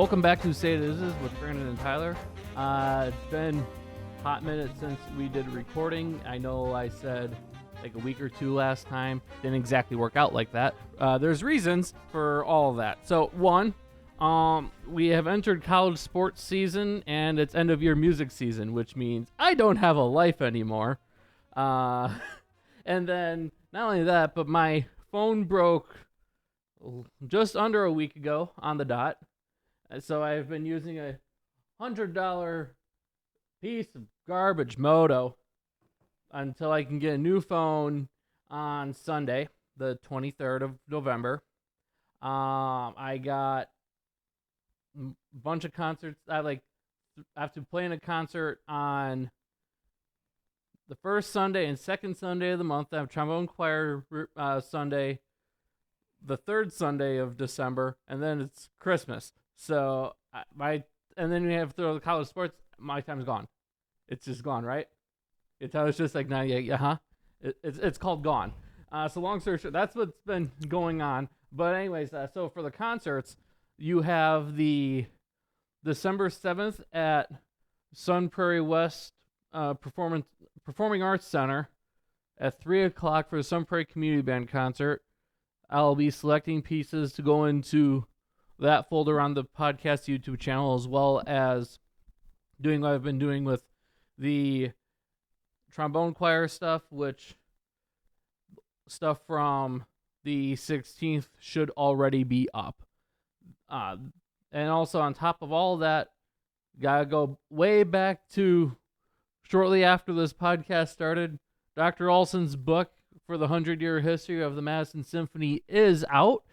Welcome back to Say It Is with Brandon and Tyler. It's been a hot minute since we did recording. I know I said like a week or two last time. Didn't exactly work out like that. There's reasons for all of that. So one, we have entered college sports season and it's end of year music season, which means I don't have a life anymore. And then not only that, but my phone broke just under a week ago on the dot. So I've been using a $100 piece of garbage Moto until I can get a new phone on Sunday, the 23rd of November. I got a bunch of concerts. I have to play in a concert on the first Sunday and second Sunday of the month. I have trombone choir Sunday, the third Sunday of December, and then it's Christmas. So and then we have through the college sports. My time's gone. It's just gone, right? It's just like now, it's called gone. So long story short, that's what's been going on. But anyways, so for the concerts, you have the December 7th at Sun Prairie West Performing Arts Center at 3:00 for the Sun Prairie Community Band concert. I'll be selecting pieces to go into that folder on the podcast YouTube channel, as well as doing what I've been doing with the trombone choir stuff, which stuff from the 16th should already be up. And also on top of all that, gotta go way back to shortly after this podcast started. Dr. Olson's book for the 100-year history of the Madison Symphony is out.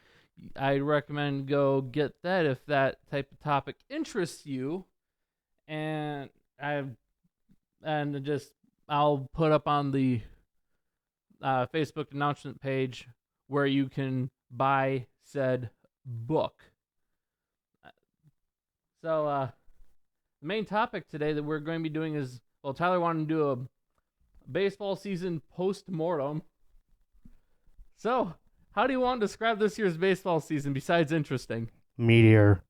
I recommend go get that if that type of topic interests you. And I'll put up on the Facebook announcement page where you can buy said book. So the main topic today that we're going to be doing is, well, Tyler wanted to do a baseball season postmortem. So, how do you want to describe this year's baseball season besides interesting? Meteor.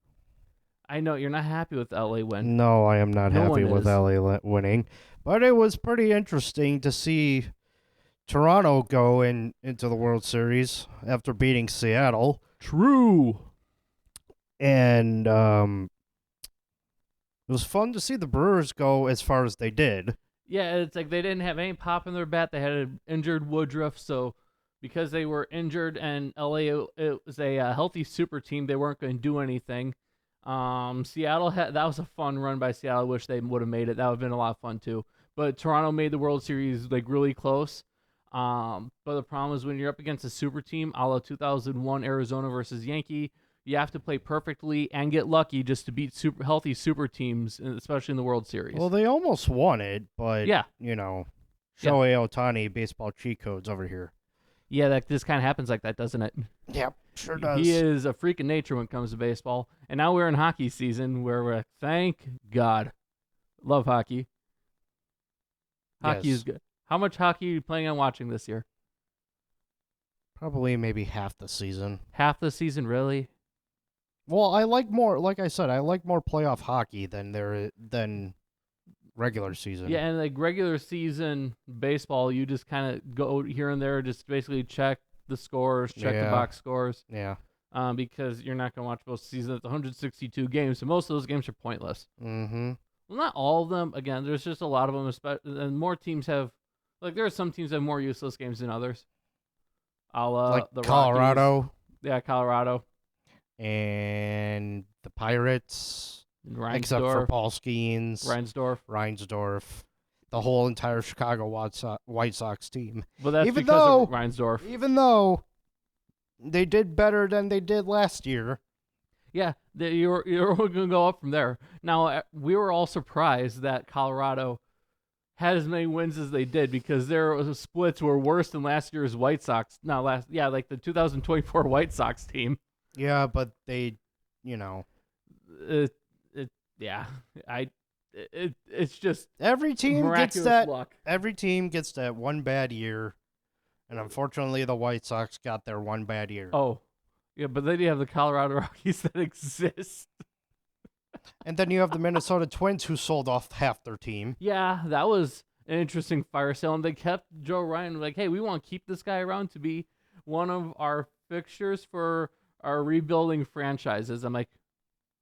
I know you're not happy with the LA win. No, I am not happy with LA winning. But it was pretty interesting to see Toronto go into the World Series after beating Seattle. True. And it was fun to see the Brewers go as far as they did. Yeah, it's like they didn't have any pop in their bat. They had an injured Woodruff, so because they were injured and LA, it was a healthy super team, they weren't going to do anything. Seattle that was a fun run by Seattle. I wish they would have made it. That would have been a lot of fun too. But Toronto made the World Series like really close. But the problem is when you're up against a super team, a la 2001 Arizona versus Yankee, you have to play perfectly and get lucky just to beat healthy super teams, especially in the World Series. Well, they almost won it, but yeah, Shohei Ohtani baseball cheat codes over here. Yeah, that this kind of happens like that, doesn't it? Yep, sure does. He is a freak of nature when it comes to baseball. And now we're in hockey season where we're, thank God. Love hockey. Hockey is good. How much hockey are you planning on watching this year? Probably maybe half the season. Half the season, really? Well, I like more, like I said, I like more playoff hockey than regular season. Yeah, and like regular season baseball, you just kind of go here and there, just basically check the scores, check the box scores. Yeah. Because you're not going to watch both seasons. It's 162 games, so most of those games are pointless. Mm-hmm. Well, not all of them. Again, there's just a lot of them, and more teams have, like there are some teams that have more useless games than others. Like the Colorado. Rockies. Yeah, Colorado. And the Pirates. Reinsdorf. Except for Paul Skeens. Reinsdorf. The whole entire Chicago White Sox team. But that's because of Reinsdorf. Even though they did better than they did last year. Yeah, you're going to go up from there. Now, we were all surprised that Colorado had as many wins as they did because their splits were worse than last year's White Sox. Like the 2024 White Sox team. Yeah, but they, it's just every team gets that luck. Every team gets that one bad year, and unfortunately, the White Sox got their one bad year. Oh, yeah, but then you have the Colorado Rockies that exist. And then you have the Minnesota Twins, who sold off half their team. Yeah, that was an interesting fire sale, and they kept Joe Ryan like, hey, we want to keep this guy around to be one of our fixtures for our rebuilding franchises. I'm like,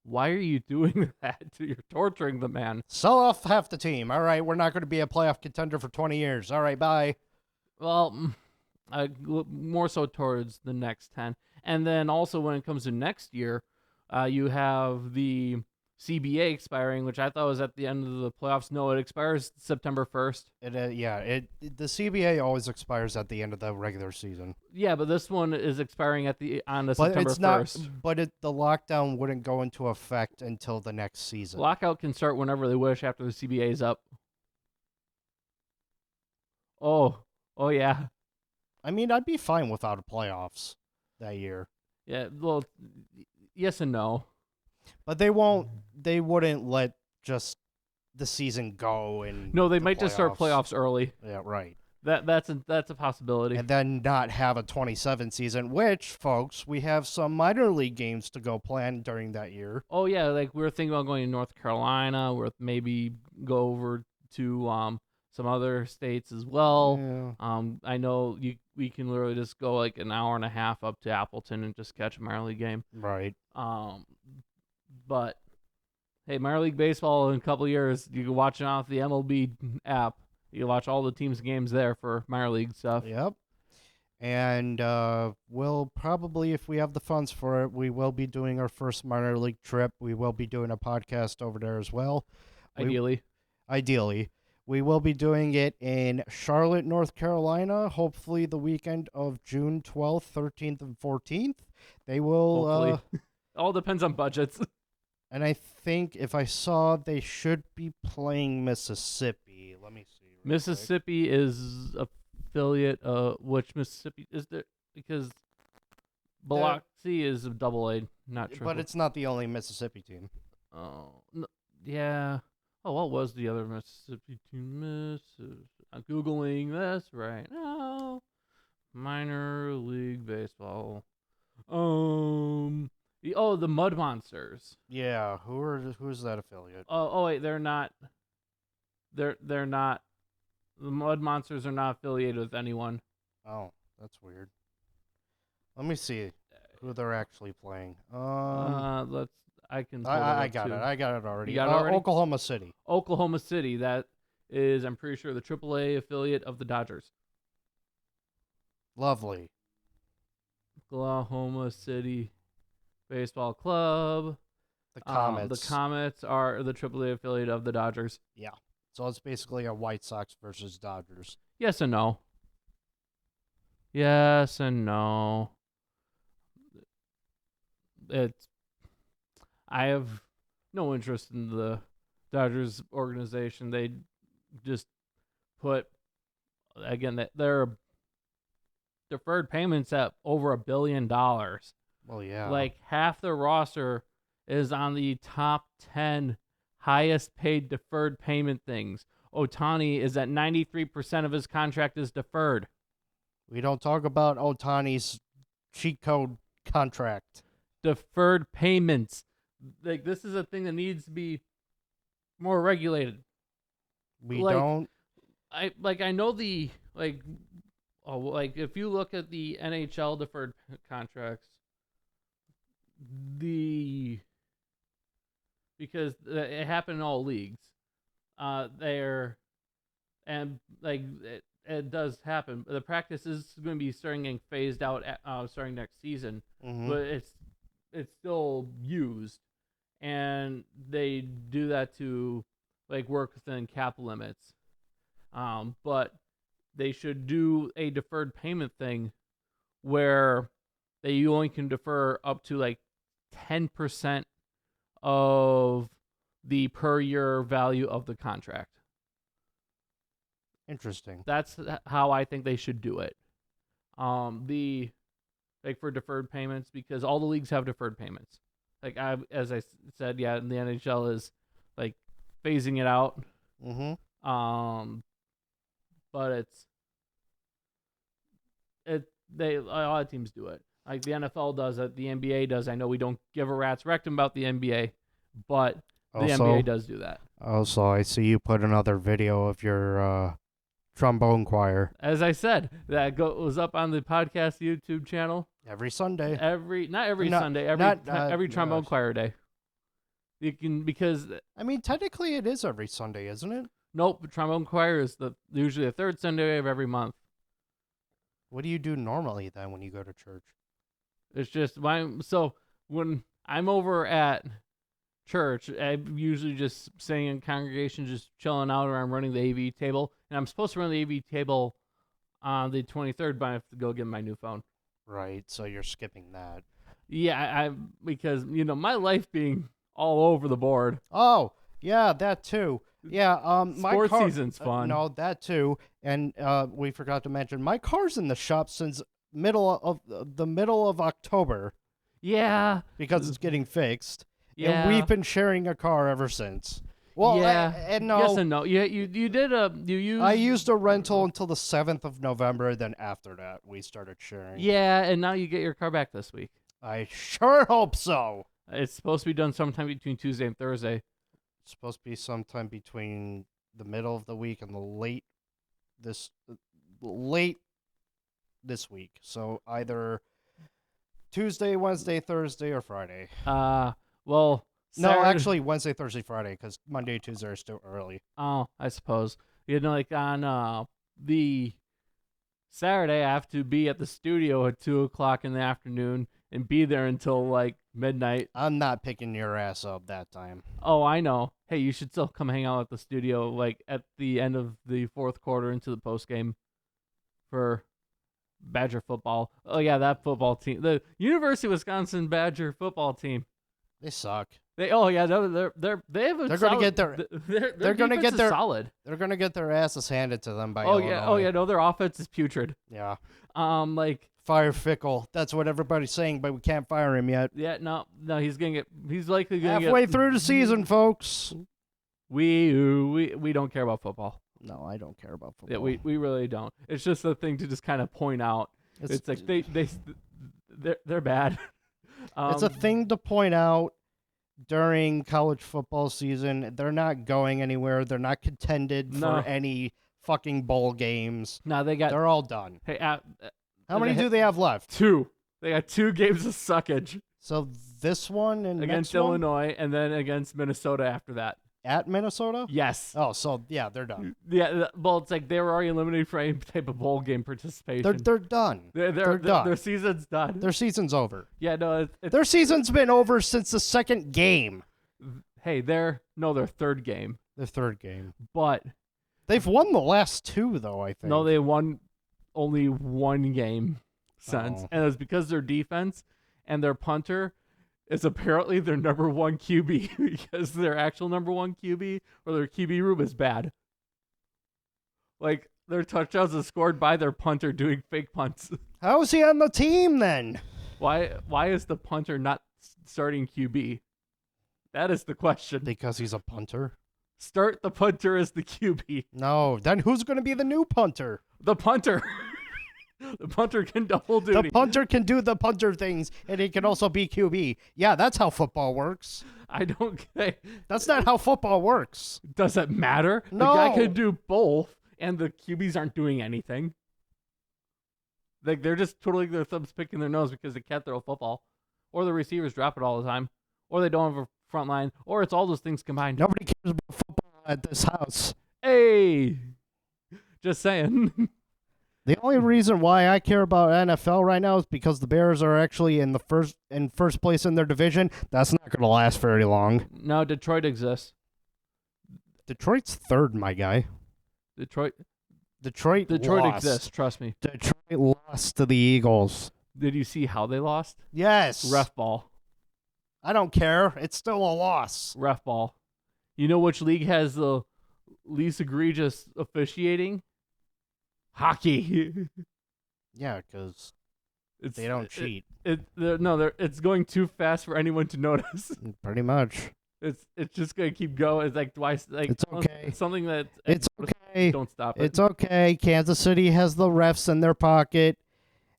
why are you doing that? You're torturing the man. Sell off half the team. All right, we're not going to be a playoff contender for 20 years. All right, bye. Well, more so towards the next 10. And then also when it comes to next year, you have the CBA expiring, which I thought was at the end of the playoffs. No, it expires September 1st. The CBA always expires at the end of the regular season. Yeah, but this one is expiring on the But September it's 1st. not. But the lockdown wouldn't go into effect until the next season. Lockout can start whenever they wish after the CBA is up. Oh yeah. I mean, I'd be fine without a playoffs that year. Yeah, well, yes and no. But they won't. They wouldn't let just the season go and No, they might just start playoffs early. Yeah, right. That's a possibility. And then not have a 27 season, which, folks, we have some minor league games to go plan during that year. Oh yeah, like we were thinking about going to North Carolina, or maybe go over to some other states as well. Yeah. I know we can literally just go like an hour and a half up to Appleton and just catch a minor league game. Right. But hey, minor league baseball in a couple of years, you can watch it off the MLB app. You can watch all the teams' games there for minor league stuff. Yep. And we'll probably, if we have the funds for it, we will be doing our first minor league trip. We will be doing a podcast over there as well. Ideally. We will be doing it in Charlotte, North Carolina, hopefully the weekend of June 12th, 13th, and 14th. They will... all depends on budgets. And I think if I saw, they should be playing Mississippi. Let me see. Mississippi is affiliate. Which Mississippi is there? Because Biloxi is a AA, not triple. But it's not the only Mississippi team. Oh, no, yeah. Oh, what was the other Mississippi team? I'm Googling this right now. Minor League Baseball. The Mud Monsters. Yeah, who's that affiliate? Oh wait, they're not. They're not. The Mud Monsters are not affiliated with anyone. Oh, that's weird. Let me see who they're actually playing. I can. I got it. I got it already. You got it already? Oklahoma City. Oklahoma City. That is, I'm pretty sure, the AAA affiliate of the Dodgers. Lovely. Oklahoma City Baseball Club. The Comets. The Comets are the AAA affiliate of the Dodgers. Yeah. So it's basically a White Sox versus Dodgers. Yes and no. Yes and no. I have no interest in the Dodgers organization. They just put, again, that their deferred payments at over $1 billion. Well, yeah. Like half the roster is on the top 10 highest paid deferred payment things. Ohtani is at 93% of his contract is deferred. We don't talk about Ohtani's cheat code contract. Deferred payments. Like, this is a thing that needs to be more regulated. We don't. I know the if you look at the NHL deferred contracts, because it happened in all leagues, it does happen. The practice is going to be getting phased out starting next season, but it's still used, and they do that to work within cap limits. But they should do a deferred payment thing where you only can defer up to 10% of the per year value of the contract. Interesting. That's how I think they should do it. For deferred payments, because all the leagues have deferred payments. As I said, yeah, the NHL is phasing it out. But a lot of teams do it. Like the NFL does it, the NBA does. I know we don't give a rat's rectum about the NBA, but The NBA does do that. Also, I see you put another video of your trombone choir. As I said, that goes up on the podcast YouTube channel Every Sunday. Not every Sunday. Every trombone choir day. You can, because I mean, technically it is every Sunday, isn't it? Nope, trombone choir is usually the third Sunday of every month. What do you do normally then when you go to church? It's just when I'm over at church, I'm usually just sitting in congregation, just chilling out, or I'm running the AV table, and I'm supposed to run the AV table on the 23rd, but I have to go get my new phone. Right, so you're skipping that. Yeah, because my life being all over the board. Oh, yeah, that too. Yeah, sports season's fun. No, that too. And we forgot to mention my car's in the shop since the middle of October. Yeah, because it's getting fixed. Yeah, and we've been sharing a car ever since. Well, yeah, no. Yes and no. Yeah, you did I used a rental until the 7th of November. Then after that, we started sharing. Yeah, and now you get your car back this week. I sure hope so. It's supposed to be done sometime between Tuesday and Thursday. It's supposed to be sometime between the middle of the week and the late this week. So either Tuesday, Wednesday, Thursday, or Friday. Well, Saturday... No, actually Wednesday, Thursday, Friday, because Monday, Tuesday are still early. Oh, I suppose. Like on the Saturday, I have to be at the studio at 2:00 in the afternoon and be there until like midnight. I'm not picking your ass up that time. Oh, I know. Hey, you should still come hang out at the studio like at the end of the fourth quarter into the post game for Badger football. Oh yeah, that football team, the University of Wisconsin Badger football team. They suck. They going to get their they're going to get their solid. They're going to get their asses handed to them by Illinois. No, their offense is putrid. Yeah. Like fire Fickle. That's what everybody's saying, but we can't fire him yet. Yeah, no, he's likely going to get halfway through the season, folks. We don't care about football. No, I don't care about football. Yeah, we really don't. It's just a thing to just kind of point out. It's like they're bad. It's a thing to point out during college football season. They're not going anywhere. They're not contended for any fucking bowl games. No, they're all done. Hey, how many do they have left? 2. They got 2 games of suckage. So this one and against Illinois, and then against Minnesota after that. At Minnesota? Yes. Oh, so yeah, they're done. Yeah, well, it's like they were already eliminated for any type of bowl game participation. They're done. They're done. Their season's done. Their season's over. Yeah, no, their season's been over since the second game. Hey, their third game. Their third game. But they've won the last 2, though, I think. No, they won only 1 game since, and it's because their defense and their punter is apparently their number 1 QB because their actual number 1 QB or their QB room is bad. Like, their touchdowns are scored by their punter doing fake punts. How is he on the team then? Why is the punter not starting QB? That is the question. Because he's a punter? Start the punter as the QB. No, then who's going to be the new punter? The punter. The punter can double duty. The punter can do the punter things, and he can also be QB. Yeah, that's how football works. I don't get. That's not how football works. Does it matter? No. The guy can do both, and the QBs aren't doing anything. Like, they're just twiddling their thumbs, picking their nose because they can't throw a football. Or the receivers drop it all the time. Or they don't have a front line. Or it's all those things combined. Nobody cares about football at this house. Hey! Just saying. The only reason why I care about NFL right now is because the Bears are actually in first place in their division. That's not going to last very long. No, Detroit exists. Detroit's third, my guy. Detroit lost. exists, trust me. Detroit lost to the Eagles. Did you see how they lost? Yes. Ref ball. I don't care. It's still a loss. Ref ball. You know which league has the least egregious officiating? Hockey. Yeah, because they don't cheat. It's going too fast for anyone to notice. Pretty much. It's just gonna keep going. It's like twice. Like it's okay. Something that it's okay. Don't stop it. It's okay. Kansas City has the refs in their pocket,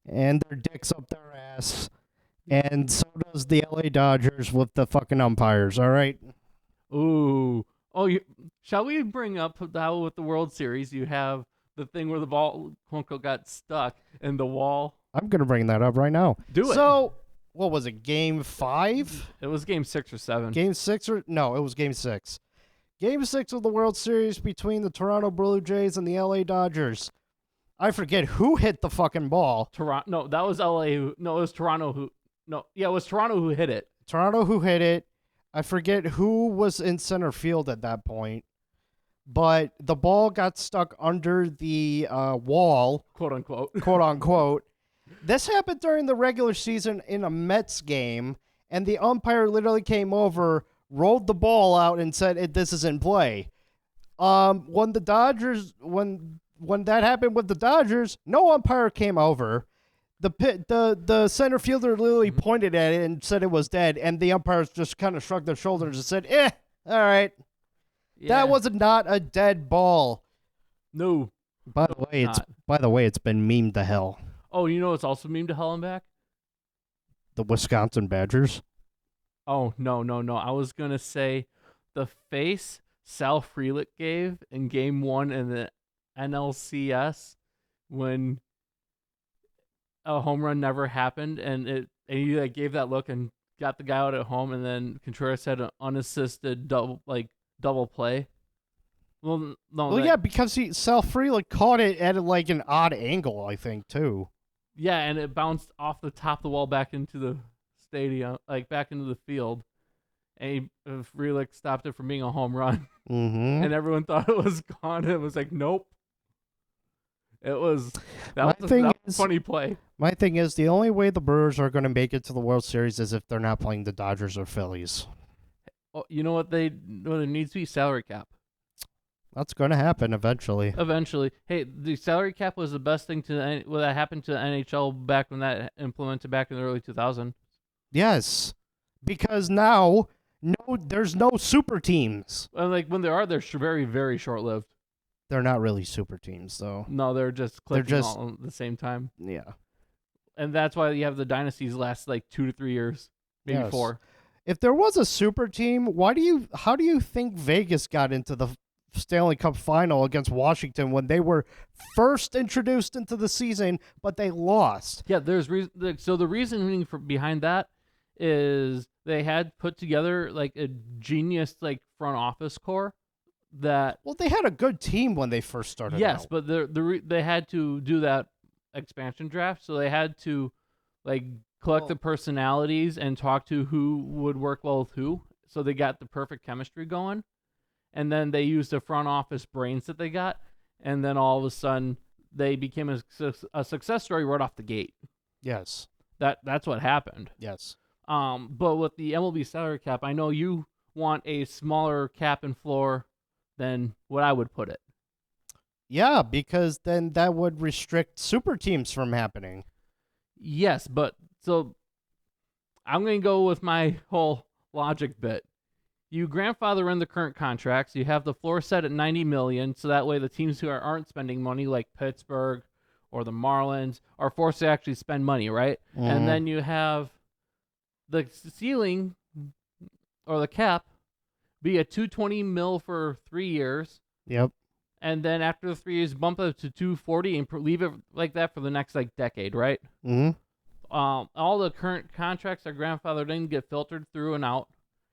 and their dicks up their ass, and so does the LA Dodgers with the fucking umpires. All right. Ooh. Oh, shall we bring up how with the World Series you have the thing where the ball quote unquote got stuck in the wall? I'm going to bring that up right now. Do it. So, what was it, Game 5? It was Game 6 or 7. Game 6 or... No, it was Game 6. Game 6 of the World Series between the Toronto Blue Jays and the LA Dodgers. I forget who hit the fucking ball. Toronto. No, that was LA. No, it was Toronto who... No, yeah, it was Toronto who hit it. Toronto who hit it. I forget who was in center field at that point. But the ball got stuck under the wall. Quote unquote. Quote unquote. This happened during the regular season in a Mets game, and the umpire literally came over, rolled the ball out, and said, "This is in play." When the Dodgers, when that happened with the Dodgers, no umpire came over. The center fielder literally pointed at it and said it was dead, and the umpires just kind of shrugged their shoulders and said, all right." Yeah. That was not a dead ball. No. By the way, it's been memed to hell. Oh, you know what's also memed to hell and back? The Wisconsin Badgers. Oh, no. I was going to say the face Sal Frelick gave in Game 1 in the NLCS when a home run never happened, and he like, gave that look and got the guy out at home, and then Contreras had an unassisted double play. Well, no. Yeah, because Sal Frelick caught it at like an odd angle, I think, too. Yeah, and it bounced off the top of the wall back into the stadium, like back into the field. And Frelick stopped it from being a home run. Mm-hmm. And everyone thought it was gone. It was like, nope. That was a funny play. My thing is, the only way the Brewers are going to make it to the World Series is if they're not playing the Dodgers or Phillies. Oh, you know what there needs to be? Salary cap. That's going to happen eventually. Hey, the salary cap was the best thing that happened to the NHL back when that implemented back in the early 2000s. Yes, because now there's no super teams. And like when there are, they're very, very short-lived. They're not really super teams, though. No, they're just clicking all at the same time. Yeah. And that's why you have the dynasties last like 2 to 3 years, maybe 4. If there was a super team, how do you think Vegas got into the Stanley Cup final against Washington when they were first introduced into the season, but they lost? Yeah, so the reasoning behind that is they had put together like a genius like front office core that. Well, they had a good team when they first started. Yes, out. but they had to do that expansion draft, so they had to like collect the personalities and talk to who would work well with who, so they got the perfect chemistry going. And then they used the front office brains that they got, and then all of a sudden they became a success story right off the gate. Yes, that's what happened. Yes. But with the MLB salary cap, I know you want a smaller cap and floor than what I would put it. Yeah, because then that would restrict super teams from happening. Yes, but so I'm going to go with my whole logic bit. You grandfather in the current contracts. You have the floor set at $90 million, so that way the teams who aren't spending money, like Pittsburgh or the Marlins, are forced to actually spend money, right? Mm-hmm. And then you have the ceiling or the cap be a $220 million for 3 years. Yep. And then after the 3 years, bump it to $240 and leave it like that for the next like decade, right? Mm-hmm. All the current contracts are grandfathered in, get filtered through and out.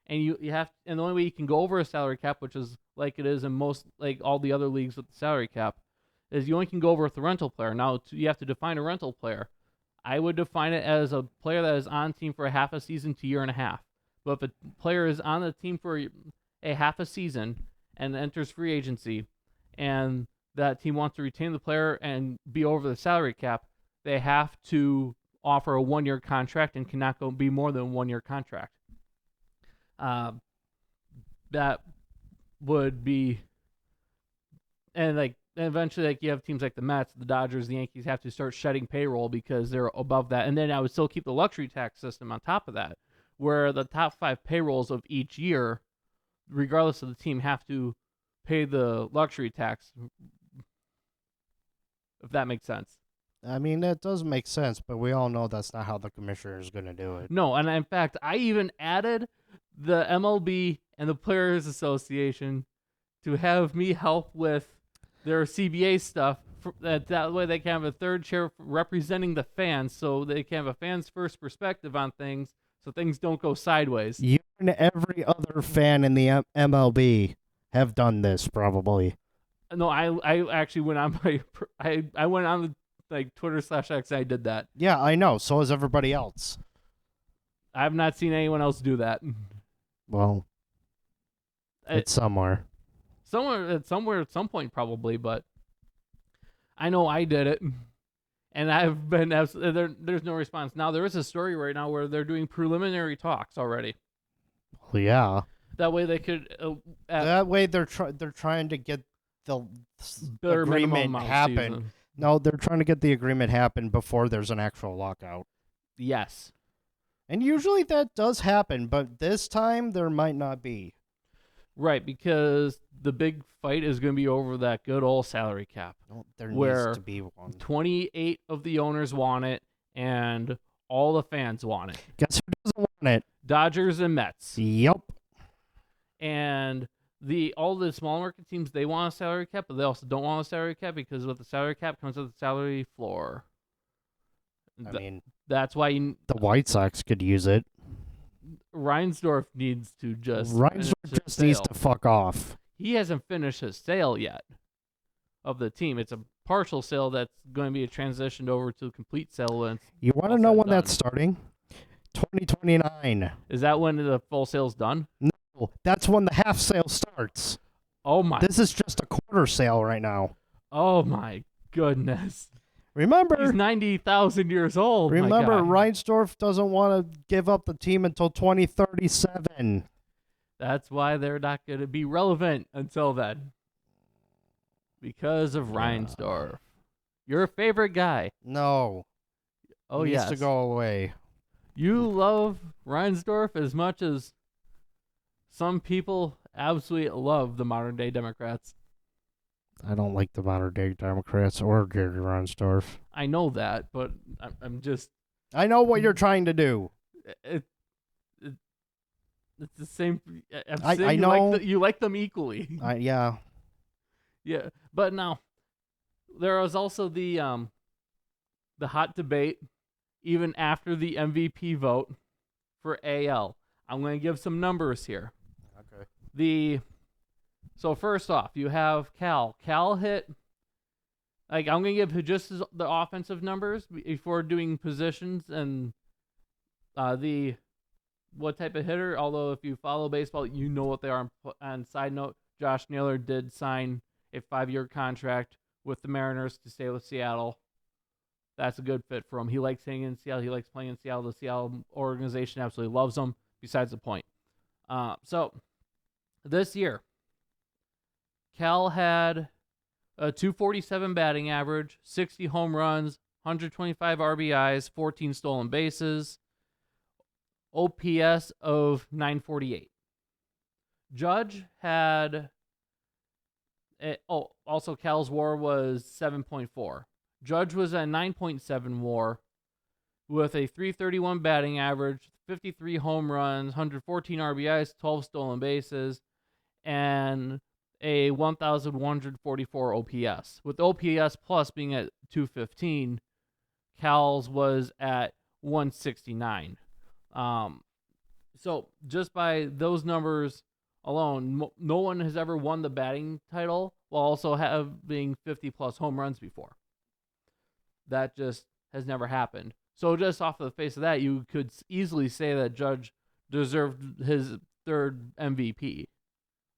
And you have, and the only way you can go over a salary cap, which is like it is in most, like all the other leagues with the salary cap, is you only can go over with the rental player. Now you have to define a rental player. I would define it as a player that is on team for a half a season to year and a half. But if a player is on the team for a half a season and enters free agency, and that team wants to retain the player and be over the salary cap, they have to offer a 1-year contract and cannot go be more than a 1-year contract. That would be, and like eventually, like you have teams like the Mets, the Dodgers, the Yankees have to start shedding payroll because they're above that, and then I would still keep the luxury tax system on top of that, where the top 5 payrolls of each year, regardless of the team, have to pay the luxury tax. If that makes sense. I mean, that does make sense, but we all know that's not how the commissioner is going to do it. No, and in fact, I even added the MLB and the Players Association to have me help with their CBA stuff. That way they can have a third chair representing the fans, so they can have a fans first perspective on things, so things don't go sideways. You and every other fan in the MLB have done this, probably. No, I actually went on I went on like Twitter/X and I did that. Yeah, I know. So has everybody else. I have not seen anyone else do that. Well, it's somewhere. Somewhere at some point probably, but I know I did it, and I've been there's no response. Now there is a story right now where they're doing preliminary talks already. Well, yeah. That way they could. That way they're trying to get the agreement happen. Season. No, they're trying to get the agreement happen before there's an actual lockout. Yes. And usually that does happen, but this time there might not be. Right, because the big fight is going to be over that good old salary cap. Well, there needs to be one. 28 of the owners want it, and all the fans want it. Guess who doesn't want it? Dodgers and Mets. Yep. And all the small market teams, they want a salary cap, but they also don't want a salary cap because with the salary cap comes with the salary floor. I mean, that's why the White Sox could use it. Reinsdorf needs to needs to fuck off. He hasn't finished his sale yet of the team. It's a partial sale that's going to be transitioned over to a complete sale. You want to know when that's starting? 2029. Is that when the full sale's done? No, that's when the half sale starts. Oh my! This is just a quarter sale right now. Oh my goodness! Remember, he's 90,000 years old. Remember, Reinsdorf doesn't want to give up the team until 2037. That's why they're not going to be relevant until then. Because of Reinsdorf. Your favorite guy. No. Oh, he yes. needs to go away. You love Reinsdorf as much as some people absolutely love the modern day Democrats. I don't like the modern day Democrats or Jerry Reinsdorf. I know that, but I'm just... I know what you're trying to do. It's the same... I know. You like them equally. Yeah. Yeah, but now, there was also the hot debate, even after the MVP vote for AL. I'm going to give some numbers here. Okay. So first off, you have Cal. Cal hit, I'm going to give just the offensive numbers before doing positions and what type of hitter. Although if you follow baseball, you know what they are. On side note, Josh Naylor did sign a 5-year contract with the Mariners to stay with Seattle. That's a good fit for him. He likes hanging in Seattle. He likes playing in Seattle. The Seattle organization absolutely loves him. Besides the point. So this year, Cal had a 247 batting average, 60 home runs, 125 RBIs, 14 stolen bases, OPS of 948. Judge had... also Cal's WAR was 7.4. Judge was at 9.7 WAR with a 331 batting average, 53 home runs, 114 RBIs, 12 stolen bases, and a 1,144 OPS. With OPS plus being at 215, Cal's was at 169. So just by those numbers alone, no one has ever won the batting title while also having 50-plus home runs before. That just has never happened. So just off the face of that, you could easily say that Judge deserved his third MVP,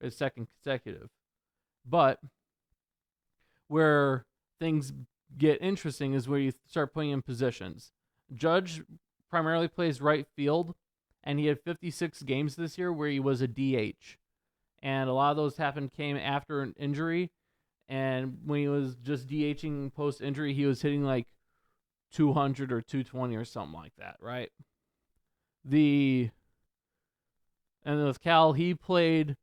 his second consecutive. But where things get interesting is where you start putting in positions. Judge primarily plays right field, and he had 56 games this year where he was a DH. And a lot of those came after an injury. And when he was just DHing post-injury, he was hitting like 200 or 220 or something like that, right? And with Cal, he played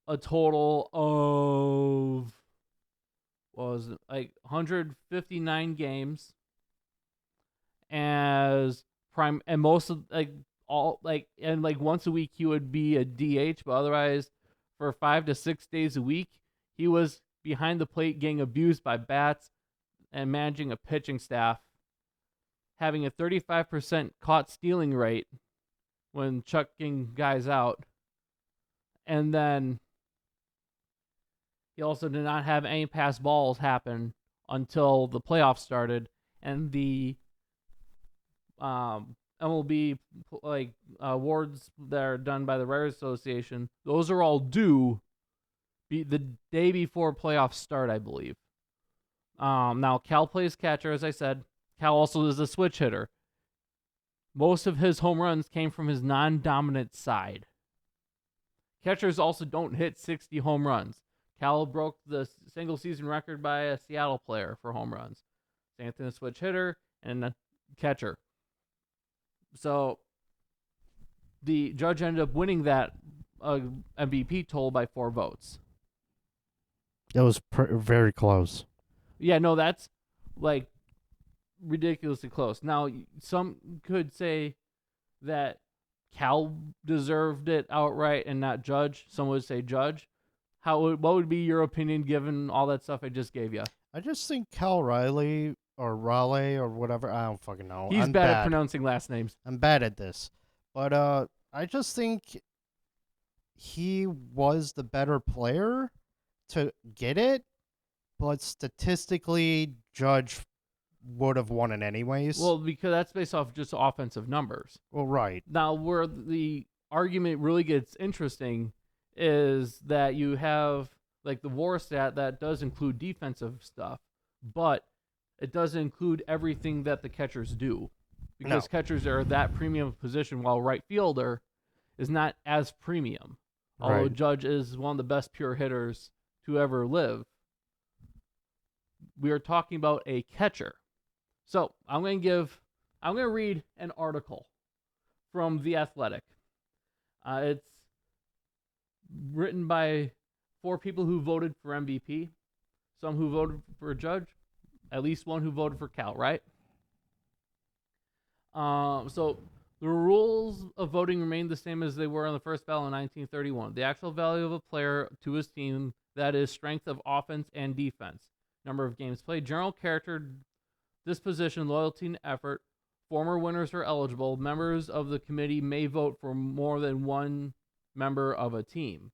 a total of 159 games and most of once a week he would be a DH, but otherwise for 5 to 6 days a week he was behind the plate getting abused by bats and managing a pitching staff, having a 35% caught stealing rate when chucking guys out. And then he also did not have any pass balls happen until the playoffs started, and the MLB awards that are done by the Writers Association, those are all due the day before playoffs start, I believe. Now Cal plays catcher, as I said. Cal also is a switch hitter. Most of his home runs came from his non-dominant side. Catchers also don't hit 60 home runs. Cal broke the single-season record by a Seattle player for home runs. Same thing, a switch hitter and a catcher. So the Judge ended up winning that MVP toll by 4 votes. It was very close. Yeah, no, that's like ridiculously close. Now, some could say that Cal deserved it outright and not Judge. Some would say Judge. What would be your opinion given all that stuff I just gave you? I just think Cal Riley or Raleigh or whatever, I don't fucking know. He's bad at pronouncing last names. I'm bad at this. But I just think he was the better player to get it, but statistically, Judge would have won it anyways. Well, because that's based off just offensive numbers. Well, right. Now, where the argument really gets interesting is that you have like the WAR stat that does include defensive stuff, but it doesn't include everything that the catchers do, because catchers are that premium position, while right fielder is not as premium. Although Judge is one of the best pure hitters to ever live, we are talking about a catcher. So I'm going to read an article from The Athletic. It's written by 4 people who voted for MVP, some who voted for Judge, at least one who voted for Cal, right? So the rules of voting remain the same as they were on the first ballot in 1931. The actual value of a player to his team, that is, strength of offense and defense, number of games played, general character, disposition, loyalty, and effort. Former winners are eligible. Members of the committee may vote for more than one member of a team.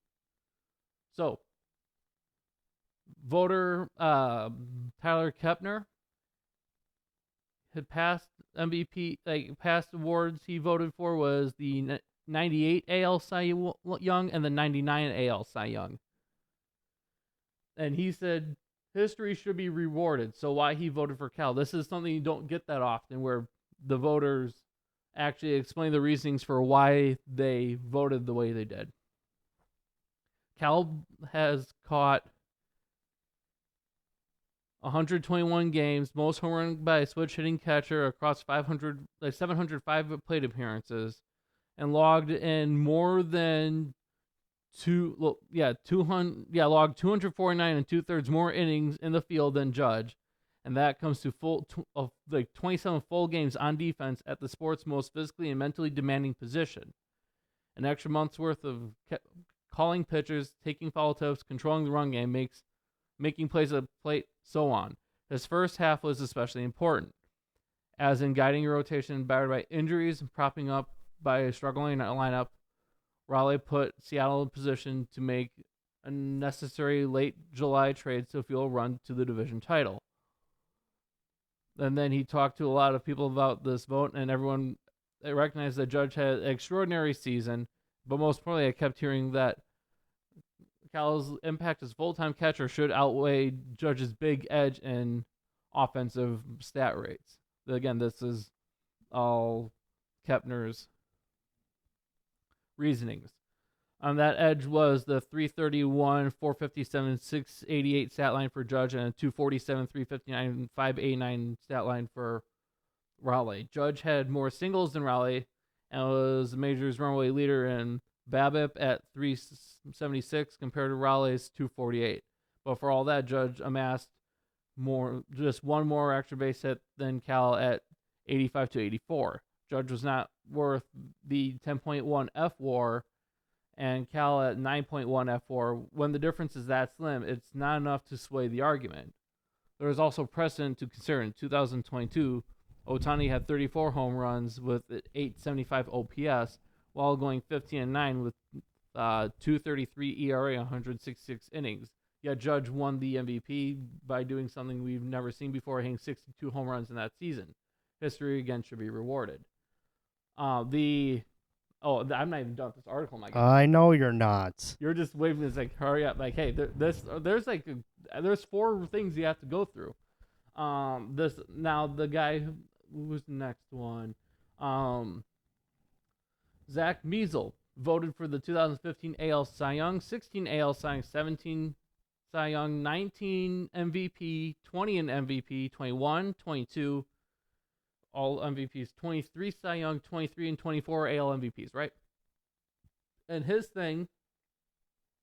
So, voter Tyler Kepner had passed MVP, past awards he voted for was the 98 AL Cy Young and the 99 AL Cy Young. And he said history should be rewarded. So why he voted for Cal? This is something you don't get that often, where the voters actually explain the reasonings for why they voted the way they did. Cal has caught 121 games, most home run by a switch hitting catcher across 705 plate appearances, and logged in more than logged 249 and 2/3 more innings in the field than Judge, and that comes to 27 full games on defense at the sport's most physically and mentally demanding position. An extra month's worth of calling pitchers, taking foul tips, controlling the run game, making plays at the plate, so on. His first half was especially important, as in guiding a rotation battered by injuries and propping up by a struggling lineup. Raleigh put Seattle in position to make a necessary late July trade to fuel a run to the division title. And then he talked to a lot of people about this vote, and everyone recognized that Judge had an extraordinary season, but most importantly, I kept hearing that Cal's impact as full-time catcher should outweigh Judge's big edge in offensive stat rates. Again, this is all Kepner's reasonings. That edge was the 331, 457, 688 stat line for Judge, and a 247, 359, 589 stat line for Raleigh. Judge had more singles than Raleigh and was the major's runaway leader in BABIP at 376 compared to Raleigh's 248. But for all that, Judge amassed just one more extra base hit than Cal at 85 to 84. Judge was not worth the 10.1 F-WAR, and Cal at 9.1 F-WAR. When the difference is that slim, it's not enough to sway the argument. There is also precedent to consider. In 2022, Ohtani had 34 home runs with 875 OPS, while going 15-9 with 2.33 ERA, 166 innings. Yet Judge won the MVP by doing something we've never seen before, hitting 62 home runs in that season. History again should be rewarded. I'm not even done with this article, my guy. I know you're not. You're just waving. It's like, hurry up. Like, hey, there's 4 things you have to go through. The guy who was the next one, Zach Measle voted for the 2015 AL Cy Young, 16 AL Cy Young, 17 Cy Young, 19 MVP, 20 in MVP, 21, 22. All MVPs, 23 Cy Young, 23 and 24 AL MVPs, right? And his thing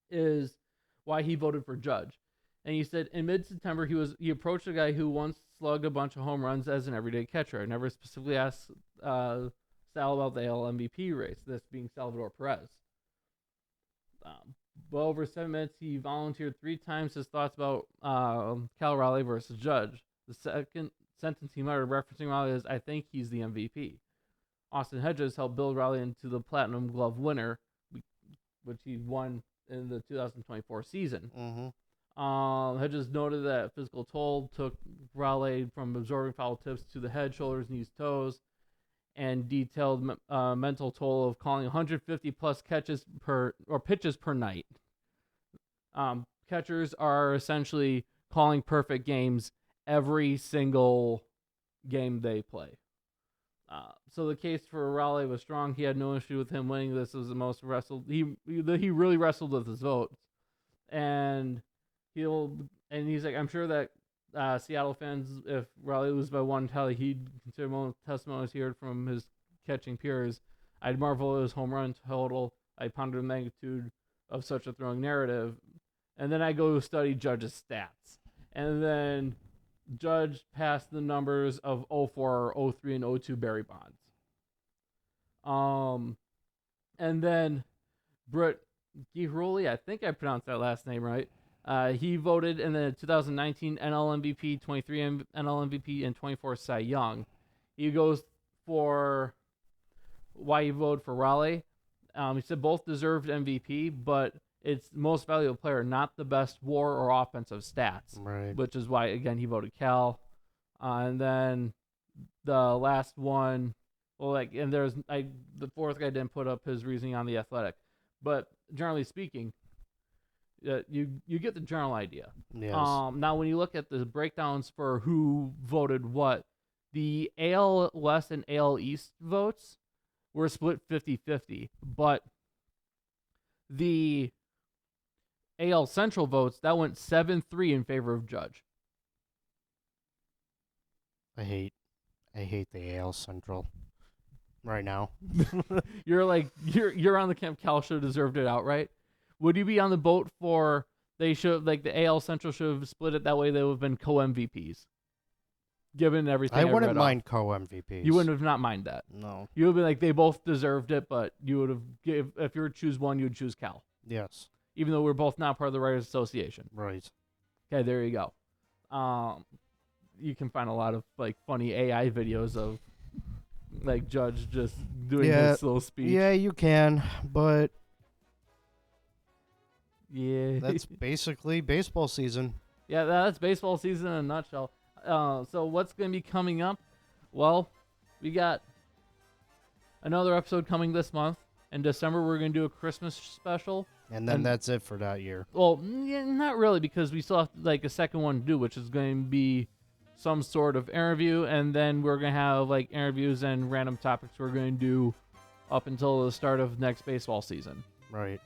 is why he voted for Judge. And he said in mid-September he approached a guy who once slugged a bunch of home runs as an everyday catcher. I never specifically asked Sal about the AL MVP race, this being Salvador Perez. Well over 7 minutes, he volunteered 3 times his thoughts about Cal Raleigh versus Judge. The second sentence he muttered referencing Raleigh is, "I think he's the MVP." Austin Hedges helped build Raleigh into the Platinum Glove winner, which he won in the 2024 season. Mm-hmm. Hedges noted that physical toll took Raleigh from absorbing foul tips to the head, shoulders, knees, toes, and detailed mental toll of calling 150 plus pitches per night. Catchers are essentially calling perfect games every single game they play. So the case for Raleigh was strong. He had no issue with him winning. This was the most wrestled. He really wrestled with his votes, and he's like, I'm sure that Seattle fans, if Raleigh loses by 1 tally, he'd consider most testimonies he heard from his catching peers. I'd marvel at his home run total. I pondered the magnitude of such a throwing narrative, and then I go study Judge's stats, and then Judge passed the numbers of 04, 03, and 02 Barry Bonds. And then Britt Ghiroli, I think I pronounced that last name right. He voted in the 2019 NL MVP, 23 NL MVP, and 24 Cy Young. He goes for why he voted for Raleigh. He said both deserved MVP, but it's most valuable player, not the best WAR or offensive stats. Right. Which is why, again, he voted Cal. And then the last one, the fourth guy didn't put up his reasoning on the Athletic. But generally speaking, you get the general idea. Yes. Now, when you look at the breakdowns for who voted what, the AL West and AL East votes were split 50-50. But the AL Central votes, that went 7-3 in favor of Judge. I hate the AL Central right now. You're on the camp Cal should have deserved it outright. Would you be on the boat for the AL Central should have split it that way? They would have been co-MVPs. Given everything I wouldn't mind co-MVPs. You wouldn't have not mind that. No. You would be like, they both deserved it, but you would have if you were to choose one, you would choose Cal. Yes. Even though we're both not part of the Writers Association. Right. Okay, there you go. You can find a lot of funny AI videos of Judge just doing his slow speech. Yeah, you can, but yeah, that's basically baseball season. Yeah, that's baseball season in a nutshell. So what's going to be coming up? Well, we got another episode coming this month. In December, we're going to do a Christmas special. And then that's it for that year. Well, yeah, not really, because we still have a second one to do, which is going to be some sort of interview. And then we're going to have interviews and random topics we're going to do up until the start of next baseball season. Right.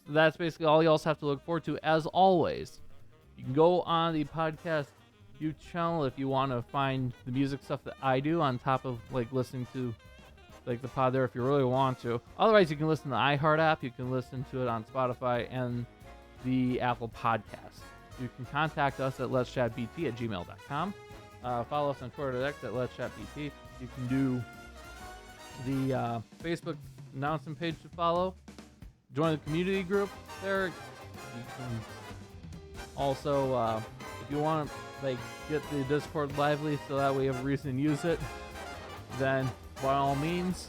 So that's basically all you also have to look forward to. As always, you can go on the podcast YouTube channel if you want to find the music stuff that I do on top of listening to the pod there if you really want to. Otherwise, you can listen to the iHeart app. You can listen to it on Spotify and the Apple Podcast. You can contact us at letschatbt@gmail.com. Follow us on Twitter at letschatbt. You can do the Facebook announcement page to follow. Join the community group there. You can also, if you want to get the Discord lively so that we have a reason to use it, then by all means.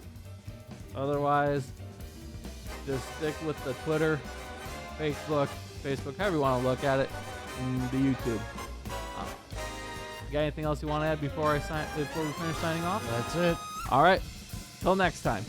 Otherwise, just stick with the Twitter, Facebook, however you want to look at it, and the YouTube. You got anything else you want to add before we finish signing off? That's it. All right. Till next time.